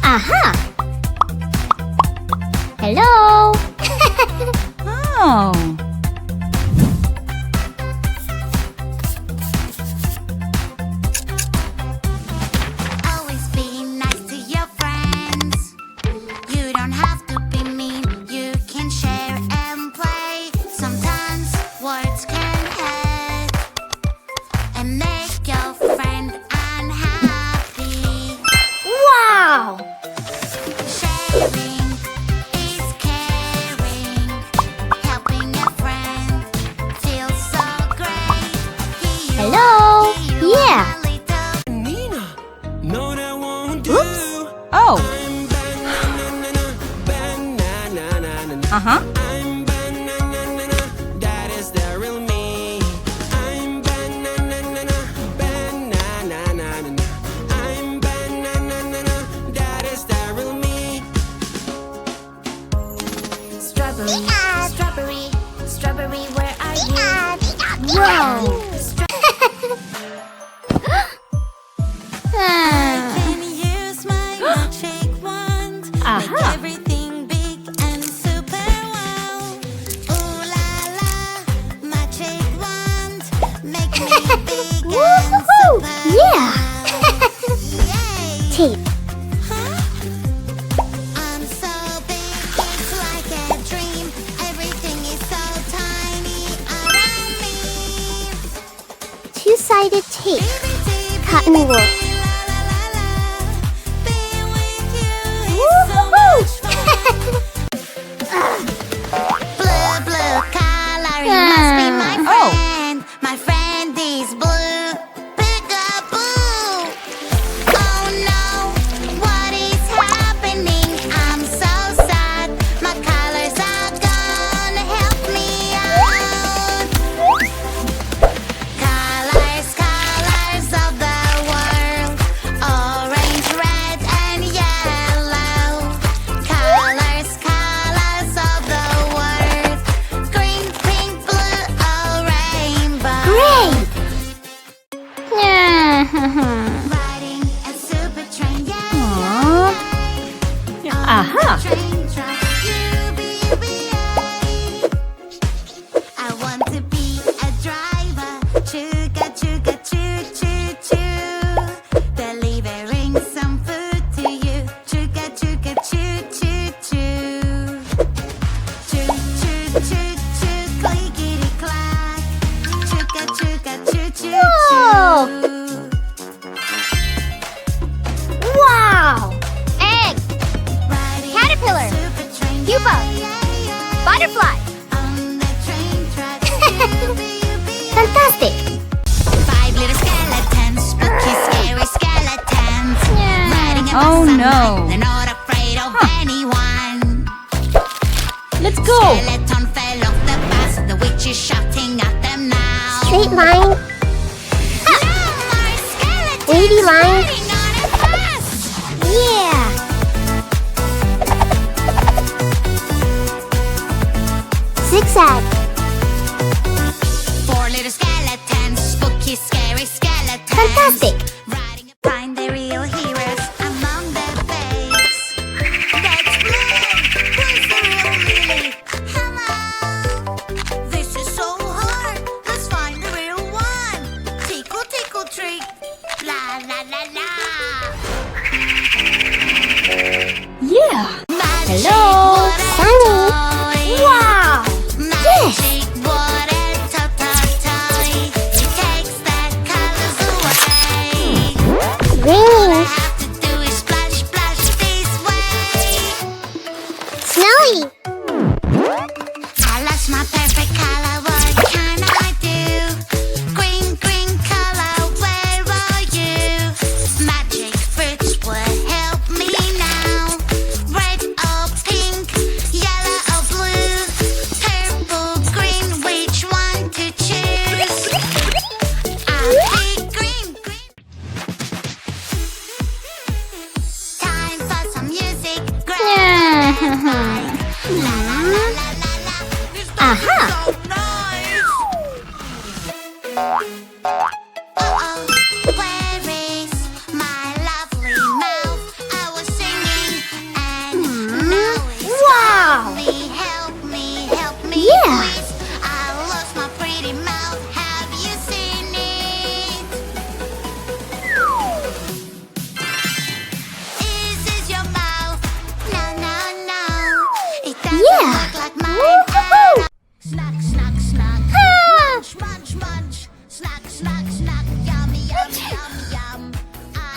Aha! Hello! Oh. Always be nice to your friends. You don't have to be mean. You can share and play. Sometimes words can hurt and make your friend unhappy. Wow! Sharing is caring. Helping a friend feels so great. Hello? Yeah. Nina, no, that won't do. Oops. Oh. I'm banana. Uh-huh. I'm banana. That is the real me. I'm banana. I'm banana. That is the real me. Strawberry, strawberry, strawberry, where are you? Wow! Can use my magic wand, make Aha. everything big and super wow. Ooh la la, magic wand, make me big and Woohoo! super Yeah. wow. Yay! Tape. Huh? I'm so big, it's like a dream. Everything is so tiny around me. Two-sided tape. Cotton wool. La la la la, being with you is so Woohoo! much fun. Blue, blue color, you must be my Oh. friend. My friend is blue. Peekaboo. Oh no, what is happening? I'm so sad. My colors are gone. Help me out. Colors, colors of the world. Orange, red, and yellow. Colors, colors of the world. Green, pink, blue, oh rainbow. Great! Riding a super train, yeah. Aw. Aha. Train tracks, I want to be a driver. Chugga, chugga, choo, choo, choo. Delivering some food to you. Chugga, chugga, choo, choo, choo. Choo, choo, choo, choo, clickety clack. Chugga, chugga, choo, choo, Whoa. choo. Wow! Egg. Riding Caterpillar. a super train, Pupa. Butterfly. On the train tracks, Fantastic! 5 little skeletons, spooky, scary skeletons. Riding a bus Oh, at no. night, they're not afraid of anyone. Let's go. Skeleton fell off the bus, the witch is shouting at them now. Straight line. No more skeletons Wavy line. riding on a bus. Yeah! Zigzag. 4 little skeletons, spooky, scary skeletons. Fantastic! Riding find the real heroes among the fakes. That's blue. Who's the real Lily? Hello. This is so hard. Let's find the real one. Tickle, tickle, trick. La la la la. Yeah. Magic Hello, water Sunny. toy. Wow! Magic water toy. It takes the colors away. Green. Have to do is splash, splash this way. Snowy. I lost my perfect color. What can I do? Green, green color. Where are you? Magic fruits will help me now. Red or pink,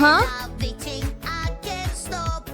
Huh? I can't stop.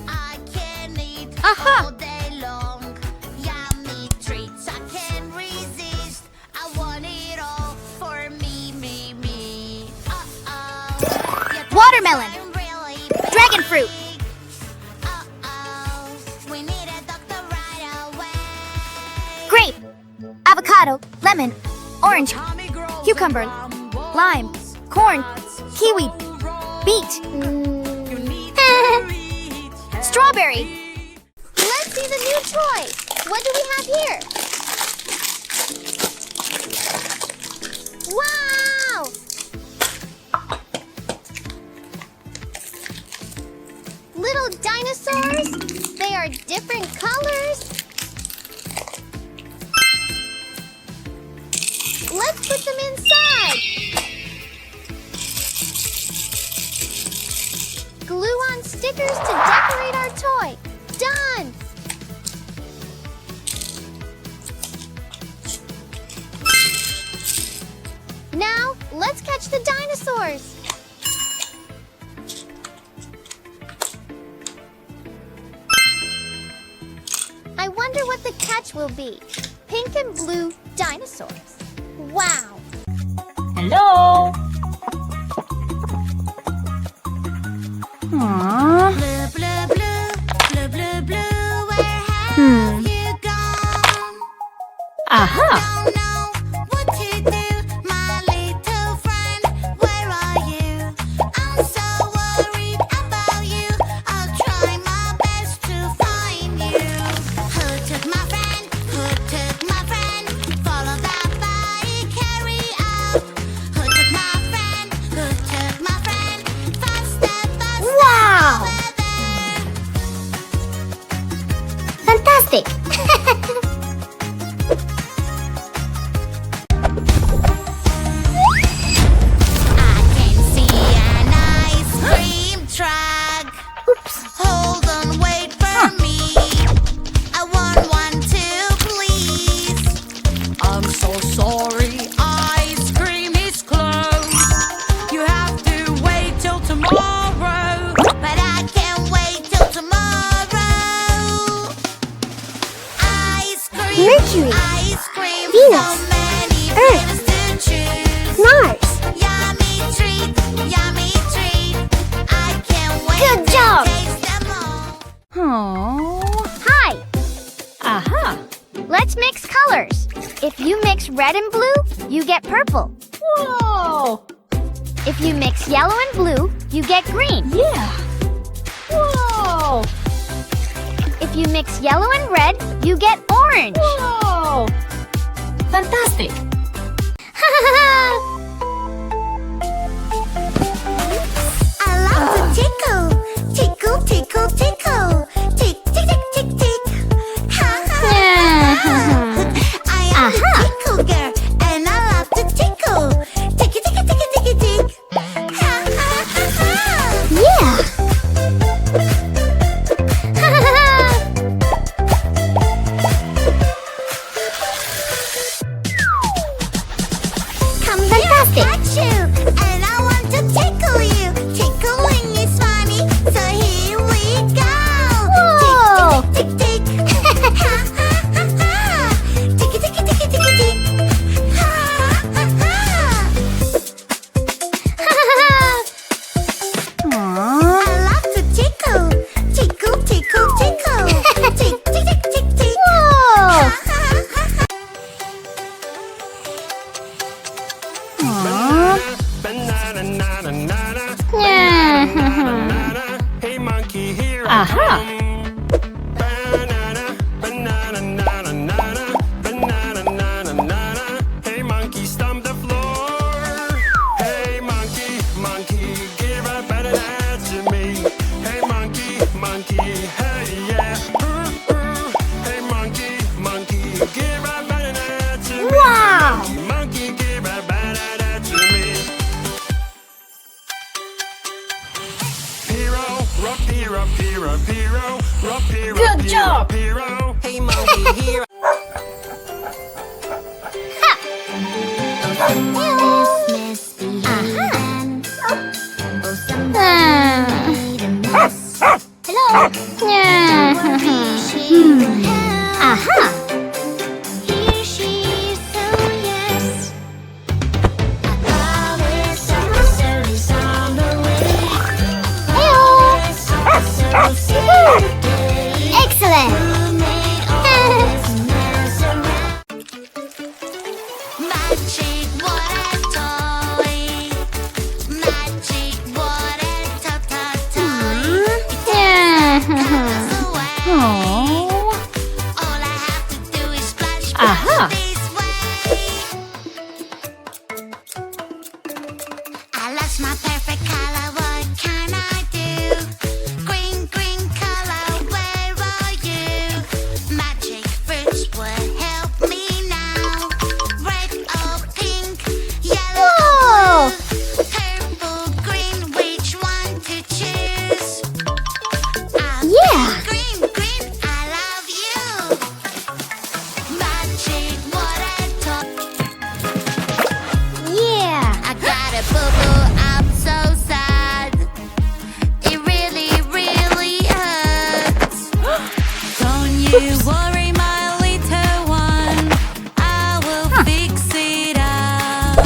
I can eat Aha! all day long. Yummy treats I can't resist. I want it all for me, me, me. Watermelon. I'm really Dragon fruit. big. We need a doctor right away. Grape. Avocado. Lemon. Orange. Cucumber. Lime. Corn. Kiwi. Beet. Strawberry. Let's see the new toy. What do we have here? Wow! Little dinosaurs. They are different colors. Let's put them inside. Glue on stickers to decorate our toy. Done! Now, let's catch the dinosaurs. I wonder what the catch will be. Pink and blue dinosaurs. Wow! Hello? Aww. Blue, blue, blue, blue, blue, blue, where have you gone? Aha! Don't know what to do, my little friend. Where are you? I'm so worried about you. I'll try my best to find you. Who took my friend? Who took my friend? Follow that bike, carry out. Who took my friend? Who took my friend? Faster, faster. Wow! Over there. Fantastic! I can see an ice cream truck. Hold on, wait for me. I want one too, please. I'm so sorry, ice cream is closed. You have to wait till tomorrow. But I can't wait till tomorrow. Ice cream, Mercury, ice cream, Venus, so many Earth, flavors to choose. Mars. Yummy treat, yummy treat. I can't wait Good to job. taste them all. Oh. Hi! Aha! Let's mix colors. If you mix red and blue, you get purple. Whoa! If you mix yellow and blue, you get green. Yeah! Whoa! If you mix yellow and red, you get orange. Whoa! Fantastic! I love to tickle, tickle, tickle, tickle. Tick, tick, tick, tick, tick. Ha, ha, ha. I am the tickle girl, and I love to tickle. Ticky, ticky, ticky, ticky, tick. Ha, ha, ha, ha. Yeah! Come Fantastic. here, got you, and I want to tickle you. Tickling is funny, so here we go. Whoa. Tick, tick, tick, tick. Ha, ha, ha, ha. Ticky, ticky, ticky, ticky, tick. Ha, ha, ha, ha. Aww. I love to tickle, tickle, tickle, tickle. Tick, tick, tick, tick, tick. Whoa! Ha, ha, ha, ha. Aww. Banana, nana, nana, Yeah. nana. Hey monkey, here I Aha. come. Banana, banana, nana, nana, banana, nana, nana. Hey monkey, stomp the floor. Hey monkey, monkey, give a banana to me. Hey monkey, monkey, hey yeah. Hey monkey, monkey, give a banana to me. Wow. Monkey, monkey, give a banana to me. Hero, rock, hero, hero, hero, rock, hero, Good hero, job. hero. Hey monkey, hero. Misbehaving I lost my perfect color, what can I do? Green, green color, where are you? Magic fruits would help me now. Red or pink, yellow Whoa! or blue, purple, green, which one to choose? Yeah. Green, green, I love you. Magic water top. Yeah. I got a boo-boo, I'm so sad. It really, really hurts. Don't you worry, my little one. I will fix it up.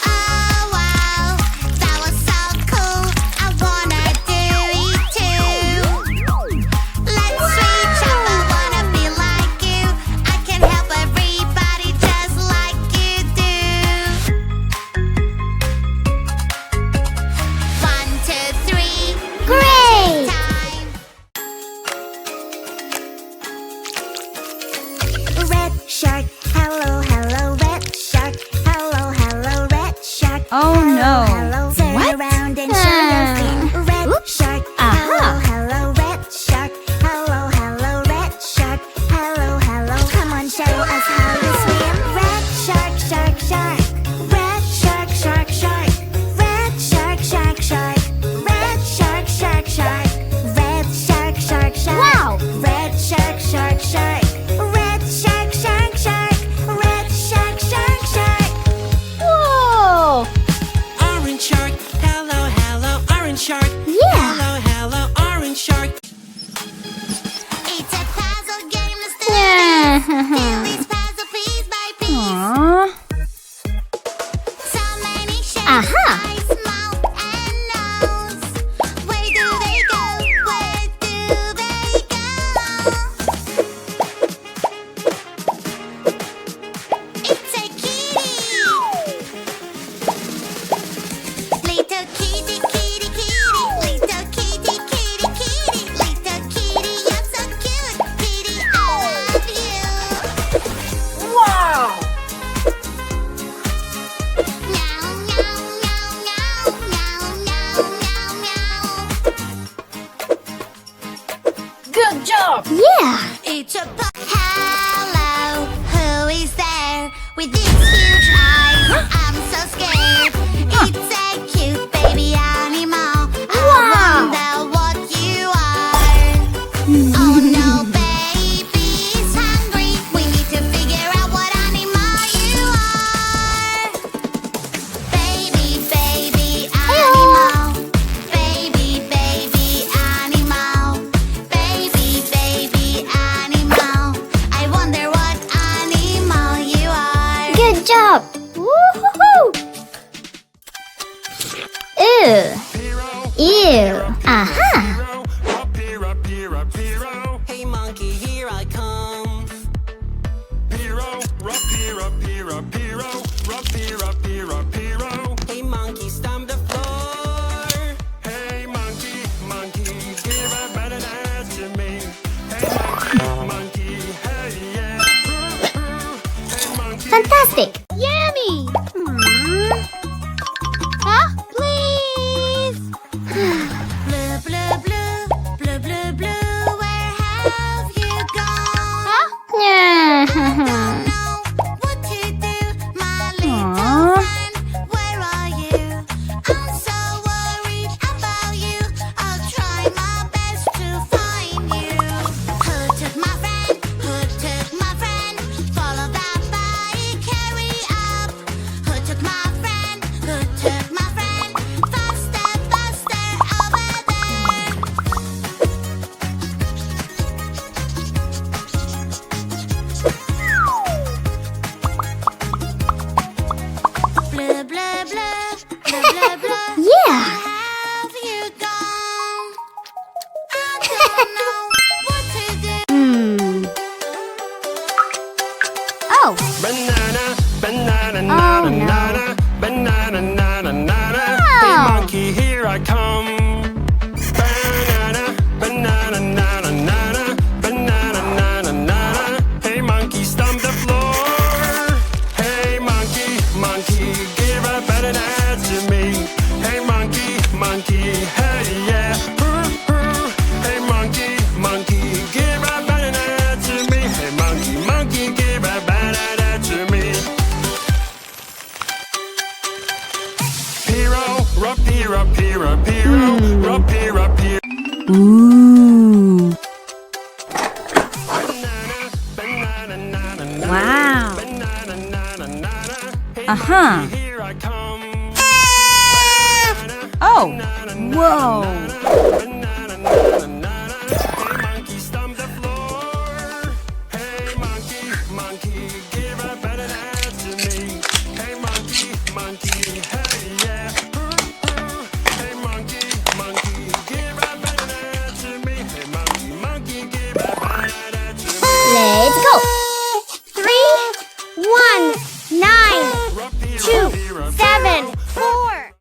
Oh wow, that was so cool. I wanna do it too. Let's switch up, I wanna be like you. I can help everybody just like you do. 1, 2, 3, Great. time. Red shark, hello, hello, red shark. Hello, hello, red shark. Oh, Hello, no. hello, turn What? around and show your fin. Red Oops. shark, Aha. hello, hello, red shark. Hello, hello, red shark. Hello, hello, come on, show us how to swim. Red shark, shark, shark. Red shark, shark, shark. Red shark, shark, shark. Red shark, shark, shark. Red shark, shark, shark. Wow. Red shark, shark, shark. Red shark, shark, shark. Red shark, shark, shark. Whoa. Orange shark, hello, hello, orange shark. Yeah. Hello, hello, orange shark. It's a puzzle game. Let's do Yeah. this. Fill this puzzle piece by piece. Aw. So many shapes, Aha. eyes, mouth, and nose. Where do they go? Where do they go? It's a kitty. Little kitty, kitty, kitty. Little kitty, kitty, kitty. Little kitty, you're so cute. Kitty, I love you. Wow. Meow, meow, meow, meow, meow, meow, meow, meow. Good job. Yeah. It's a hello, who is there with these huge eyes? I'm so scared. It's a cute baby animal. Wow. I wonder what you are. Oh no, baby's hungry. We need to figure out what animal you are. Baby, baby animal. Baby, baby animal. Baby, baby animal. I wonder what animal you are. Good job. Woo-hoo-hoo. Ew. Hero, Ew. Aha. hero, up here, up here, up hero. Hey monkey, here I come. Hero, up here, up here, up hero. Up here, up here, up hero. Hey monkey, stomp the floor. Hey monkey, monkey, give a better dance to me. Hey monkey, hey yeah. Hey monkey. Fantastic. Yummy. Huh? Please. Blue, blue, blue, blue, blue, blue. Where have you gone? Huh? Yeah. Don't know what to do, my little Aw. friend. Where are you? I'm so worried about you. I'll try my best to find you. Who took my friend? Who took my friend? Follow that bike, carry up. Who took my friend? Who took my friend? Faster, faster, over there. Blue, blue, blue, blue, blue, blue. Yeah. Where have you gone? I don't know what to do. Oh. Banana, banana, Oh, nana, no. nana, banana, nana, nana. Hey Wow. monkey, here I come. Banana, banana, nana, nana, banana, nana, nana. Hey monkey, stomp the floor. Hey Ooh. Wow. Uh-huh. Here I come. Oh. Whoa. Hey monkey, stomp the floor. Hey monkey, monkey, give a better hand to me. Hey monkey, monkey, hey yeah. Hey monkey, monkey, give a better hand to me. Hey monkey, monkey, give a better hand to me. Let's go. 3, 1, 9, 2, 7,